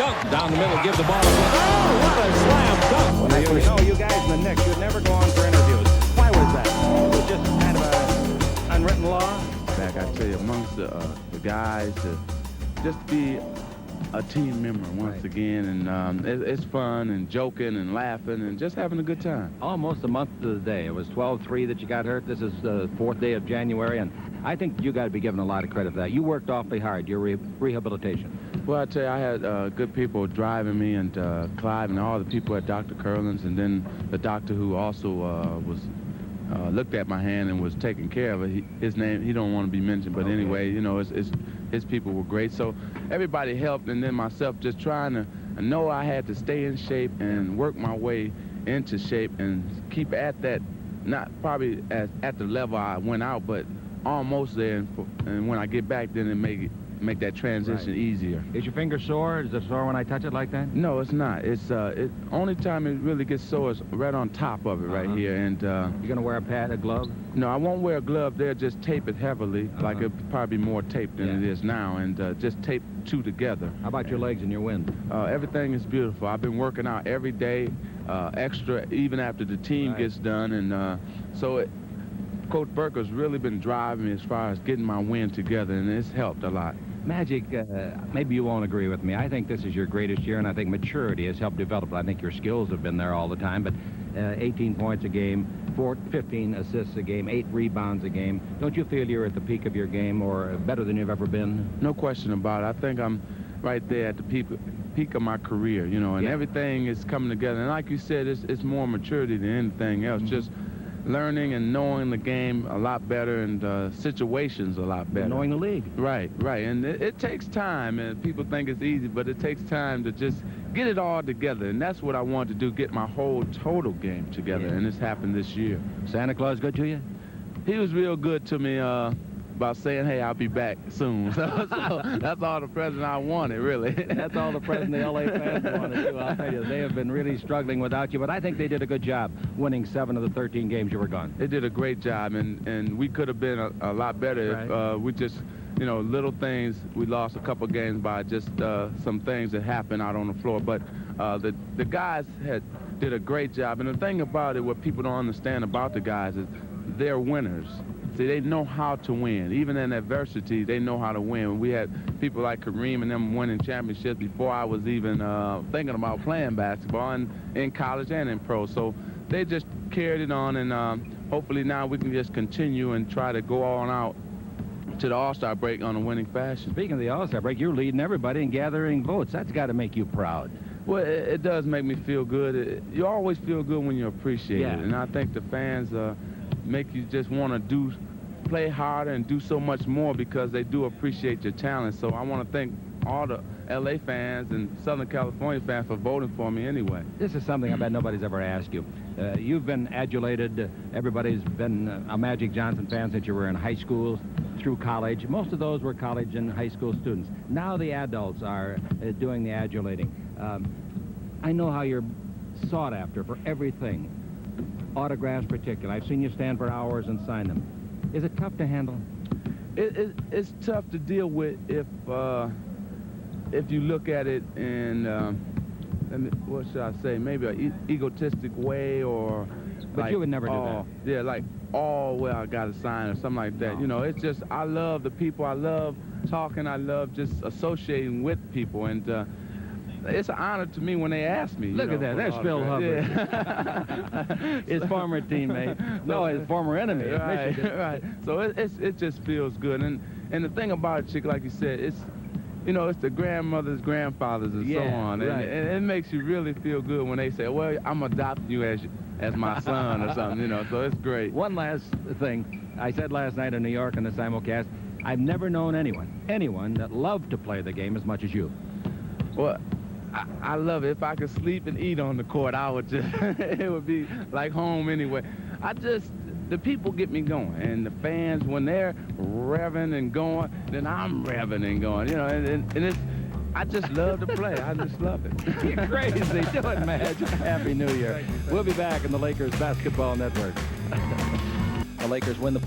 dunk down the middle, give the ball. Oh, what a slam dunk! When I first know you guys in the Knicks, you'd never go on for interviews. Why was that? It was just kind of an unwritten law? Back, I tell you, amongst the guys, to just be a team member once again, and it's fun and joking and laughing and just having a good time. Almost a month to the day. It was 12-3 that you got hurt. This is the 4th day of January, and I think you got to be given a lot of credit for that. You worked awfully hard, your rehabilitation. Well, I tell you, I had good people driving me, and Clive and all the people at Dr. Curlin's, and then the doctor who also was looked at my hand and was taking care of it. His name, he don't want to be mentioned, but anyway, you know, his people were great. So everybody helped, and then myself just trying to know I had to stay in shape and work my way into shape and keep at that, not probably at the level I went out, but almost there. And when I get back, then it make that transition easier. Is your finger sore? Is it sore when I touch it like that? No, it's not. It's only time it really gets sore is right on top of it right here. And you're gonna wear a glove? No, I won't wear a glove there. Just tape it heavily, like it'll probably be more tape than it is now, and just tape two together. How about your legs and your wind? Everything is beautiful. I've been working out every day, extra, even after the team gets done, and Coach Burker's really been driving me as far as getting my wind together, and it's helped a lot. Magic, maybe you won't agree with me. I think this is your greatest year, and I think maturity has helped develop it. I think your skills have been there all the time, but 18 points a game, 15 assists a game, 8 rebounds a game. Don't you feel you're at the peak of your game, or better than you've ever been? No question about it. I think I'm right there at the peak of my career, you know, and everything is coming together. And like you said, it's more maturity than anything else. Just learning and knowing the game a lot better, and situations a lot better. Knowing the league. Right. And it takes time, and people think it's easy, but it takes time to just get it all together, and that's what I want to do, get my whole total game together, and it's happened this year. Santa Claus good to you? He was real good to me about saying, hey, I'll be back soon. So that's all the present I wanted, really. That's all the present the L.A. fans wanted, too. I'll tell you, they have been really struggling without you, but I think they did a good job winning 7 of the 13 games you were gone. They did a great job, and we could have been a lot better if we just, you know, little things. We lost a couple games by just some things that happened out on the floor, but the guys did a great job. And the thing about it, what people don't understand about the guys is they're winners. See, they know how to win. Even in adversity, they know how to win. We had people like Kareem and them winning championships before I was even thinking about playing basketball, and in college and in pro. So they just carried it on, and hopefully now we can just continue and try to go on out to the All-Star break on a winning fashion. Speaking of the All-Star break, you're leading everybody and gathering votes. That's got to make you proud. Well, it does make me feel good. You always feel good when you appreciate it, and I think the fans make you just want to play harder and do so much more because they do appreciate your talent. So I want to thank all the L.A. fans and Southern California fans for voting for me anyway. This is something I bet nobody's ever asked you. You've been adulated. Everybody's been a Magic Johnson fan since you were in high school through college. Most of those were college and high school students. Now the adults are doing the adulating. I know how you're sought after for everything. Autographs particularly. I've seen you stand for hours and sign them. Is it tough to handle? It's tough to deal with if you look at it in, what should I say, maybe an egotistic way, or... But like, you would never do that. Yeah, like, well, I got to sign or something like that. No. You know, it's just, I love the people. I love talking. I love just associating with people, and it's an honor to me when they ask me. Look at that. There's Phil Hubbard. Yeah. His former teammate. No, his former enemy. Right. So it just feels good. And the thing about it, Chick, like you said, it's, you know, it's the grandmothers, grandfathers, and so on. And it makes you really feel good when they say, well, I'm adopting you as my son or something, you know. So it's great. One last thing. I said last night in New York in the simulcast, I've never known anyone that loved to play the game as much as you. Well, I love it. If I could sleep and eat on the court, I would just, it would be like home anyway. The people get me going, and the fans, when they're revving and going, then I'm revving and going, you know, and it's, I just love to play. I just love it. You're crazy. Do it, Madge. Happy New Year. We'll be back in the Lakers Basketball Network. The Lakers win the